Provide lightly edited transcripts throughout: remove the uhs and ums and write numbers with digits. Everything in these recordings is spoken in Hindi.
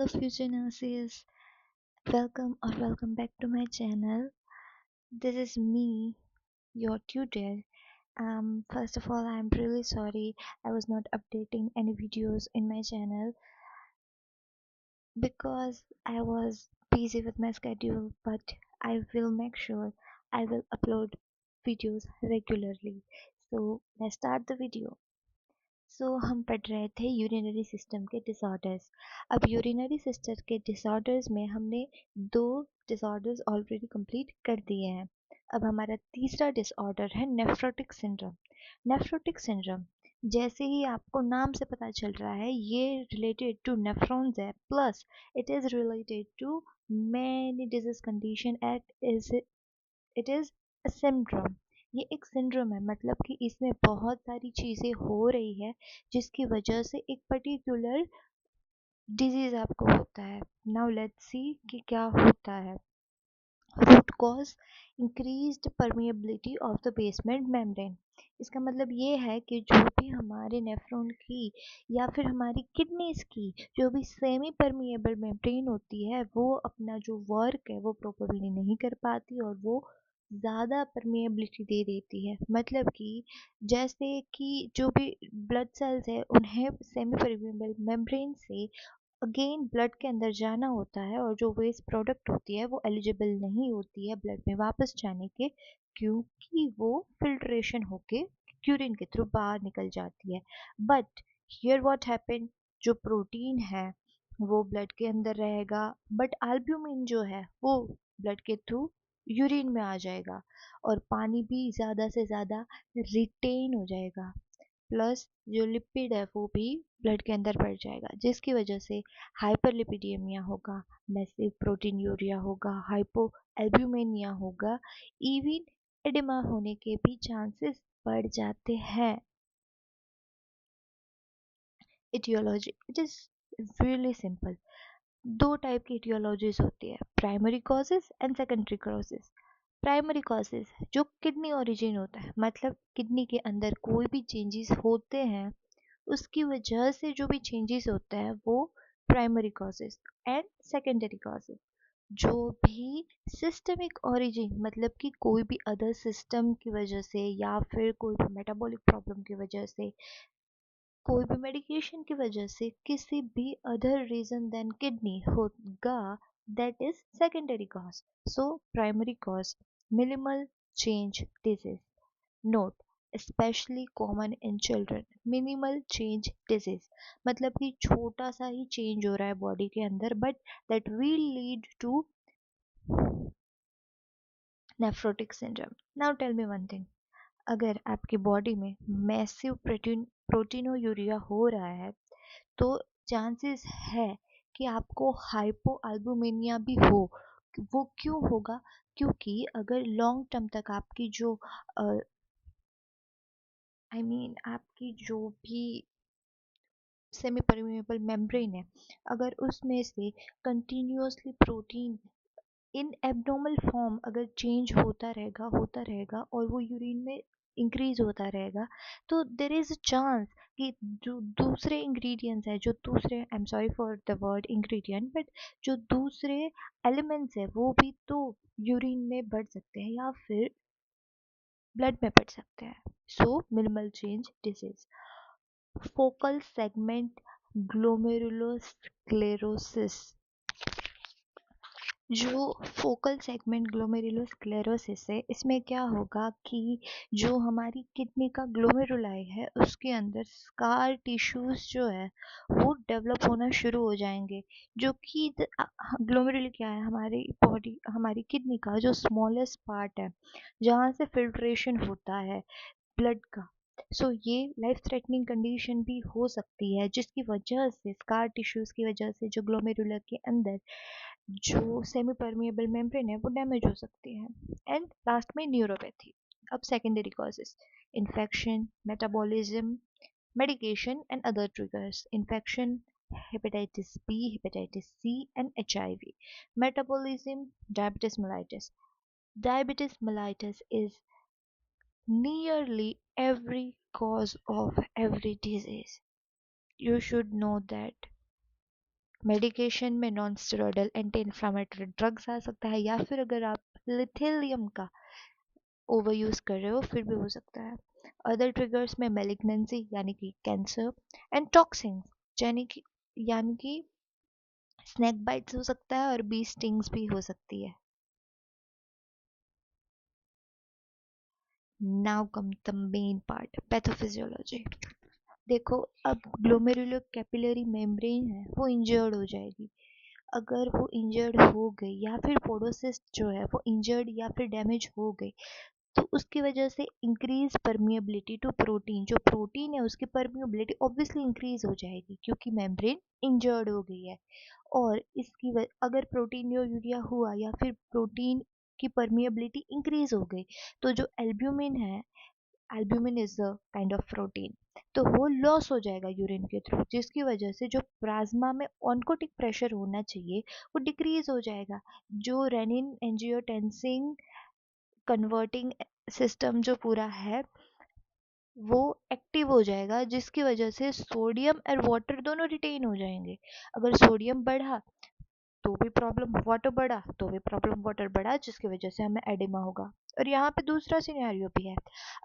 Hello future nurses, welcome back to my channel. This is me, your tutor. First of all, I'm really sorry I was not updating any videos in my channel because I was busy with my schedule, but I will make sure I will upload videos regularly. So let's start the video. हम पढ़ रहे थे यूरिनरी सिस्टम के डिसऑर्डर्स। अब यूरिनरी सिस्टम के डिसऑर्डर्स में हमने 2 डिसऑर्डर्स ऑलरेडी कंप्लीट कर दिए हैं। अब हमारा तीसरा डिसऑर्डर है नेफ्रोटिक सिंड्रोम। नेफ्रोटिक सिंड्रोम जैसे ही आपको नाम से पता चल रहा है ये रिलेटेड टू नेफ्रॉन्स है, plus it is related to many disease condition at it is a syndrome. ये एक सिंड्रोम है, मतलब कि इसमें बहुत सारी चीजें हो रही है जिसकी वजह से एक पर्टिकुलर डिजीज आपको होता है। नाउ लेट्स सी कि क्या होता है। Root cause increased permeability of the basement membrane. इसका मतलब ये है कि जो भी हमारे नेफ्रॉन की या फिर हमारी किडनीज की जो भी सेमी परमिएबल मेम्ब्रेन होती है वो अपना जो वर्क है वो प्रॉपरली नहीं कर पाती और वो ज़्यादा परमिएबिलिटी दे देती है। मतलब कि जैसे कि जो भी ब्लड सेल्स है उन्हें सेमी परमिएबल मेम्ब्रेन से अगेन ब्लड के अंदर जाना होता है और जो वेस्ट प्रोडक्ट होती है वो एलिजिबल नहीं होती है ब्लड में वापस जाने के, क्योंकि वो फिल्ट्रेशन होके यूरिन के थ्रू बाहर निकल जाती है। बट हियर व्हाट हैपन, जो प्रोटीन है वो ब्लड के अंदर रहेगा, बट एल्ब्यूमिन जो है वो ब्लड के थ्रू यूरिन में आ जाएगा और पानी भी ज़्यादा से ज़्यादा रिटेन हो जाएगा। प्लस जो लिपिड है वो भी ब्लड के अंदर बढ़ जाएगा जिसकी वजह से हाइपरलिपिडेमिया होगा, मैसिव प्रोटीन यूरिया होगा, हाइपो एल्ब्यूमिनिया होगा, इवन एडिमा होने के भी चांसेस बढ़ जाते हैं। Etiology it is really simple. 2 type की इटियोलॉजीज होती है, primary causes and secondary causes. Primary causes जो किडनी ओरिजिन होता है, मतलब किडनी के अंदर कोई भी चेंजेस होते हैं उसकी वजह से जो भी चेंजेस होता है वो primary causes. And secondary causes जो भी सिस्टमिक ओरिजिन, मतलब कि कोई भी अदर सिस्टम की वजह से या फिर कोई भी मेटाबॉलिक प्रॉब्लम की वजह से, कोई भी मेडिकेशन की वजह से किसी भी अदर रीजन देन किडनी होगा, that is secondary cause. So primary cause minimal change disease. Note, specially common in children. Minimal change disease मतलब कि छोटा सा ही चेंज हो रहा है बॉडी के अंदर, but that will lead to nephrotic syndrome. Now tell me one thing, अगर आपकी बॉडी में मैसिव प्रोटीनोयूरिया हो रहा है तो चांसेस है कि आपको हाइपो एल्बुमिनिया भी हो। वो क्यों होगा? क्योंकि अगर लॉन्ग टर्म तक आपकी जो आपकी जो भी सेमी परमिएबल मेम्ब्रेन है, अगर उसमें से कंटिन्यूअसली प्रोटीन इन एब्नॉर्मल फॉर्म अगर चेंज होता रहेगा और वो यूरिन में इंक्रीज होता रहेगा, तो देर इज अ चांस कि जो दूसरे इंग्रेडिएंट्स है, जो दूसरे, I am sorry for the word ingredient, but जो दूसरे एलिमेंट्स है वो भी तो यूरिन में बढ़ सकते हैं या फिर ब्लड में बढ़ सकते हैं। So minimal change disease. Focal segment glomerulosclerosis. जो फोकल सेगमेंट ग्लोमेरुलोस्क्लेरोसिस है, इसमें क्या होगा कि जो हमारी किडनी का ग्लोमेरुलाई है उसके अंदर स्कार टिश्यूज जो है वो डेवलप होना शुरू हो जाएंगे। जो कि ग्लोमेरुली क्या है, हमारी बॉडी, हमारी किडनी का जो स्मॉलेस्ट पार्ट है जहाँ से फिल्ट्रेशन होता है ब्लड का। ये लाइफ थ्रेटनिंग कंडीशन भी हो सकती है जिसकी वजह से स्कार टिश्यूज की वजह से जो ग्लोमेरुलर के अंदर जो सेमी परमिएबल मेम्ब्रेन है वो डैमेज हो सकती है। एंड लास्ट में न्यूरोपैथी। अब secondary causes, infection, metabolism, medication and other triggers. Infection, hepatitis B, hepatitis C, and HIV. Metabolism, diabetes mellitus. Diabetes mellitus is nearly every cause of every disease. You should know that. Medication में non steroidal anti inflammatory drugs आ सकता है, या फिर अगर आप लिथियम का ओवर यूज कर रहे हो फिर भी हो सकता है। अदर ट्रिगर्स में मेलिग्नेंसी यानी कि कैंसर, एंड टॉक्सिन्स यानी कि स्नैक बाइट्स हो सकता है, और बी स्टिंग्स भी हो सकती है। Now come the main part, pathophysiology. देखो, अब ग्लोमेरुलर कैपिलरी मेम्ब्रेन है वो इंजर्ड हो जाएगी। अगर वो इंजर्ड हो गई या फिर पोडोसिस्ट जो है वो इंजर्ड या फिर डैमेज हो गई, तो उसकी वजह से इंक्रीज परमिएबिलिटी टू प्रोटीन, जो प्रोटीन है उसकी परमिएबिलिटी ऑब्वियसली इंक्रीज हो जाएगी क्योंकि मेम्ब्रेन इंजर्ड हो गई है। और अगर प्रोटीन यूरिया हुआ या फिर प्रोटीन की परमिएबिलिटी इंक्रीज हो गई, तो जो एल्ब्यूमिन है, albumin is a kind of protein, तो वो लॉस हो जाएगा यूरिन के थ्रू, जिसकी वजह से जो प्लाज्मा में ऑन्कोटिक प्रेशर होना चाहिए वो डिक्रीज हो जाएगा। जो रेनिन एंजियोटेंसिन कन्वर्टिंग सिस्टम जो पूरा है वो एक्टिव हो जाएगा, जिसकी वजह से सोडियम और वाटर दोनों रिटेन हो जाएंगे। अगर सोडियम बढ़ा तो भी प्रॉब्लम, वाटर बढ़ा तो भी प्रॉब्लम, वाटर बढ़ा जिसकी वजह से हमें एडिमा होगा। और यहाँ पे दूसरा सिनेरियो भी है,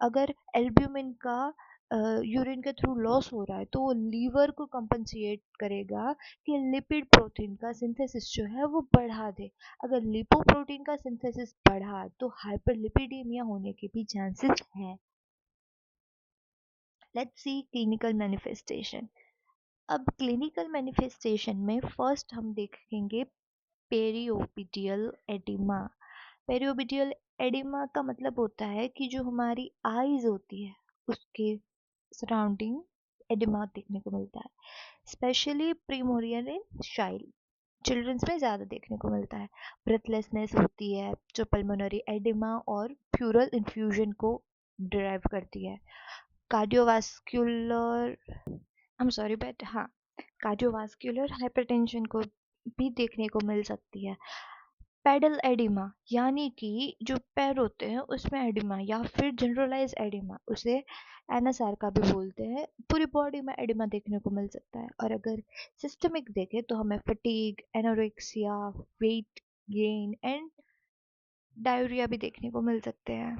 अगर एल्ब्यूमिन का यूरिन के थ्रू लॉस हो रहा है तो वो लीवर को कंपनसेट करेगा कि लिपिड प्रोटीन का सिंथेसिस जो है वो बढ़ा दे। अगर लिपोप्रोटीन का सिंथेसिस बढ़ा तो हाइपरलिपिडीमिया होने के भी चांसेस हैं। Let's see clinical manifestation. अब क्लिनिकल मैनिफेस्टेशन में फर्स्ट हम देखेंगे पेरिओपिडियल एडिमा। पेरिओपिडियल एडिमा का मतलब होता है कि जो हमारी आईज होती है उसके सराउंडिंग एडिमा देखने को मिलता है, स्पेशली प्रीमोरियल इन चाइल्ड, चिल्ड्रंस में ज़्यादा देखने को मिलता है। ब्रेथलेसनेस होती है जो पल्मोनरी एडिमा और प्यूरल इन्फ्यूजन को ड्राइव करती है। Cardiovascular, I am sorry but हाँ, कार्डियोवास्कुलर हाइपरटेंशन को भी देखने को मिल सकती है। पेडल एडिमा यानी कि जो पैर होते हैं उसमें एडिमा, या फिर जनरलाइज एडिमा, उसे एनएसआर का भी बोलते हैं, पूरी बॉडी में एडिमा देखने को मिल सकता है। और अगर सिस्टमिक देखें तो हमें fatigue, anorexia, weight gain and diarrhoea भी देखने को मिल सकते हैं।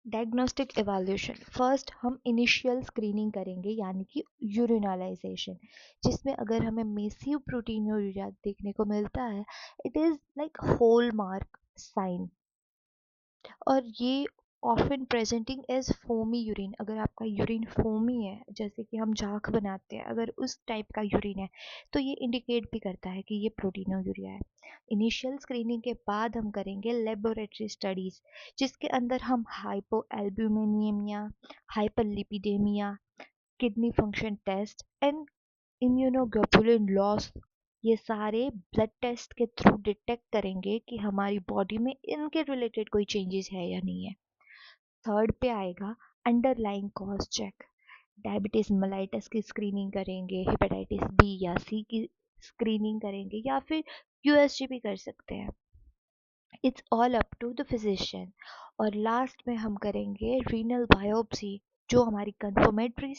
डायग्नोस्टिक एवैल्यूएशन, फर्स्ट हम इनिशियल स्क्रीनिंग करेंगे यानी कि यूरिनालाइजेशन, जिसमें अगर हमें मेसिव प्रोटीन यूरिया देखने को मिलता है, it is like hallmark sign, और ये often presenting as foamy urine. अगर आपका यूरिन फोमी है, जैसे कि हम झाग बनाते हैं, अगर उस टाइप का यूरिन है तो ये इंडिकेट भी करता है कि ये प्रोटीनो यूरिया है। इनिशियल स्क्रीनिंग के बाद हम करेंगे लेबोरेटरी स्टडीज, जिसके अंदर हम hypoalbuminaemia, hyperlipidaemia, kidney function test and immunoglobulin loss, ये सारे ब्लड टेस्ट के थ्रू डिटेक्ट करेंगे कि हमारी बॉडी में इनके रिलेटेड कोई चेंजेस है या नहीं है। थर्ड पे आएगा underlying cause check, diabetes mellitus की स्क्रीनिंग करेंगे, हेपेटाइटिस बी या सी की स्क्रीनिंग करेंगे, या फिर यूएसजी भी कर सकते हैं। It's all up to the physician. और लास्ट में हम करेंगे रीनल बायोप्सी, जो हमारी कंफर्मेटरी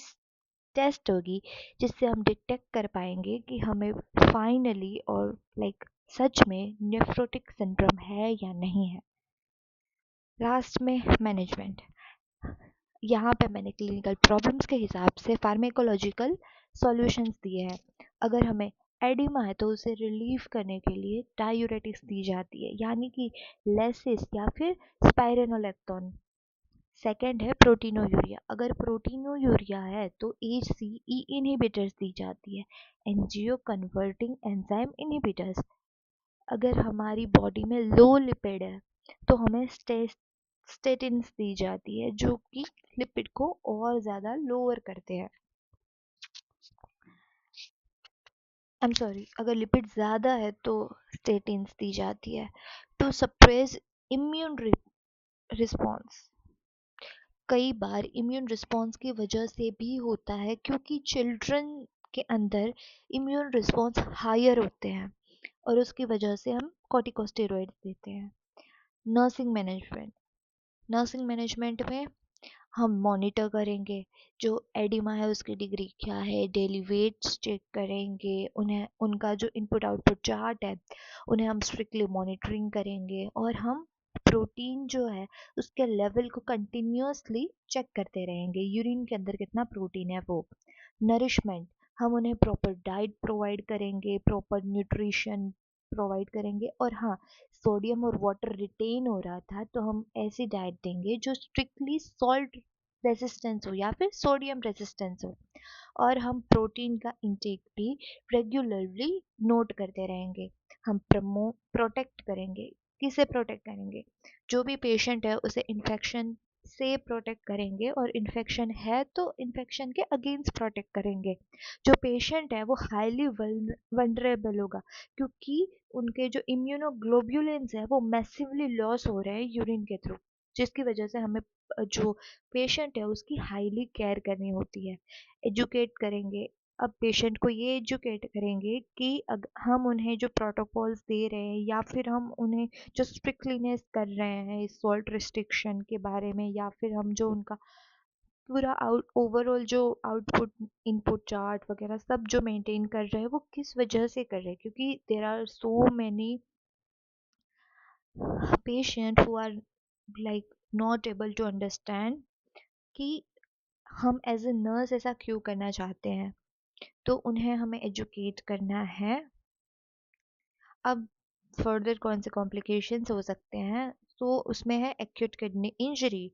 टेस्ट होगी, जिससे हम डिटेक्ट कर पाएंगे कि हमें फाइनली और सच में नेफ्रोटिक सिंड्रोम है या नहीं है। लास्ट में मैनेजमेंट, यहाँ पे मैंने क्लिनिकल प्रॉब्लम्स के हिसाब से फार्मेकोलॉजिकल सॉल्यूशंस दिए हैं। अगर हमें एडिमा है तो उसे रिलीव करने के लिए डायूरेटिक्स दी जाती है, यानी कि लेसिस या फिर स्पाइरेनोलेक्टोन। सेकेंड है प्रोटीनोयूरिया, अगर प्रोटीनोयूरिया है तो एचसीई इनहिबिटर्स दी जाती है, एंजियो कन्वर्टिंग एंजाइम इनहिबिटर्स। अगर हमारी बॉडी में लो लिपिड है तो हमें स्टेटिन्स दी जाती है, जो कि लिपिड को और ज़्यादा लोअर करते हैं। आई एम सॉरी, अगर लिपिड ज़्यादा है तो स्टेटिन्स दी जाती है टू सप्रेस इम्यून रिस्पॉन्स। कई बार इम्यून रिस्पॉन्स की वजह से भी होता है, क्योंकि चिल्ड्रन के अंदर इम्यून रिस्पॉन्स हायर होते हैं और उसकी वजह से हम कॉर्टिकोस्टेरॉइड्स देते हैं। नर्सिंग मैनेजमेंट, नर्सिंग मैनेजमेंट में हम मॉनिटर करेंगे जो एडिमा है उसकी डिग्री क्या है, डेली वेट्स चेक करेंगे, उन्हें उनका जो इनपुट आउटपुट चार्ट है उन्हें हम स्ट्रिक्टली मॉनिटरिंग करेंगे, और हम प्रोटीन जो है उसके लेवल को कंटिन्यूअसली चेक करते रहेंगे, यूरिन के अंदर कितना प्रोटीन है वो। नरिशमेंट, हम उन्हें प्रॉपर डाइट प्रोवाइड करेंगे, प्रॉपर न्यूट्रिशन प्रोवाइड करेंगे, और हाँ, सोडियम और वाटर रिटेन हो रहा था तो हम ऐसी डाइट देंगे जो स्ट्रिक्टली सॉल्ट रेजिस्टेंस हो या फिर सोडियम रेजिस्टेंस हो। और हम प्रोटीन का इंटेक भी रेगुलरली नोट करते रहेंगे। हम प्रोटेक्ट करेंगे। किसे प्रोटेक्ट करेंगे? जो भी पेशेंट है उसे इन्फेक्शन से प्रोटेक्ट करेंगे, और इन्फेक्शन है तो इन्फेक्शन के अगेंस्ट प्रोटेक्ट करेंगे। जो पेशेंट है वो हाईली वनरेबल होगा, क्योंकि उनके जो इम्यूनोग्लोब्युलिन्स है वो मैसिवली लॉस हो रहे हैं यूरिन के थ्रू, जिसकी वजह से हमें जो पेशेंट है उसकी हाईली केयर करनी होती है। एजुकेट करेंगे। अब पेशेंट को ये एजुकेट करेंगे कि हम उन्हें जो प्रोटोकॉल्स दे रहे हैं या फिर हम उन्हें जो स्ट्रिक्टलीनेस कर रहे हैं इस सॉल्ट रिस्ट्रिक्शन के बारे में, या फिर हम जो उनका पूरा ओवरऑल जो आउटपुट इनपुट चार्ट वगैरह सब जो मेंटेन कर रहे हैं वो किस वजह से कर रहे हैं, क्योंकि there are so many patient who are like not able to understand कि हम एज ए नर्स ऐसा क्यों करना चाहते हैं। तो उन्हें हमें एजुकेट करना है। अब फर्दर कौन से कॉम्प्लिकेशंस हो सकते हैं, तो उसमें है acute kidney injury,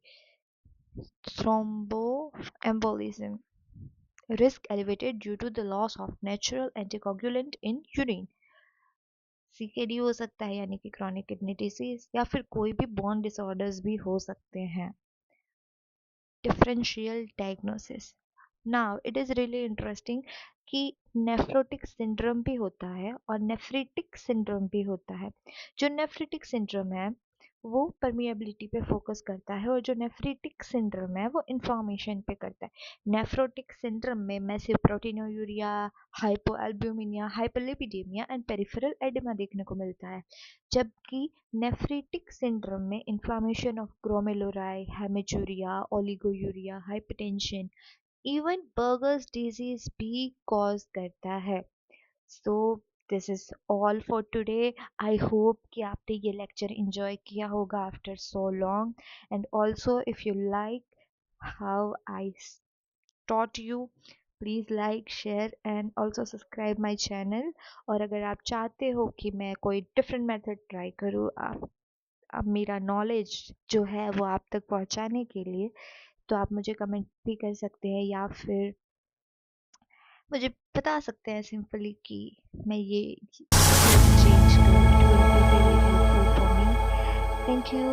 thromboembolism, risk elevated due to the loss of natural anticoagulant in urine। CKD हो सकता है यानी कि क्रॉनिक किडनी डिसीज, या फिर कोई भी बोन डिसऑर्डर्स भी हो सकते हैं। Differential diagnosis, now it is really interesting कि नेफ्रोटिक सिंड्रोम भी होता है और नेफ्रिटिक सिंड्रोम भी होता है। जो नेफ्रिटिक सिंड्रोम है वो परमिएबिलिटी पे फोकस करता है, और जो नेफ्रिटिक सिंड्रोम है वो इन्फ्लामेशन पे करता है। नेफ्रोटिक सिंड्रोम में massive proteinuria, hypoalbuminaemia, hyperlipidaemia and peripheral oedema देखने को मिलता है, जबकि नेफ्रिटिक सिंड्रोम में inflammation of glomeruli, haematuria, oliguria, hypertension, even Berger's disease भी कॉज करता है। So this is all for today. I hope कि आपने ये लेक्चर एंजॉय किया होगा after so long, and also if you like how I taught you, please like share and also subscribe my channel. और अगर आप चाहते हो कि मैं कोई डिफरेंट मेथड ट्राई करूँ, आप अब मेरा नॉलेज जो है वो आप तक पहुंचाने के लिए, तो आप मुझे कमेंट भी कर सकते हैं, या फिर मुझे बता सकते हैं सिंपली कि मैं ये चेंज करूँ। It will be really helpful for me. Thank you.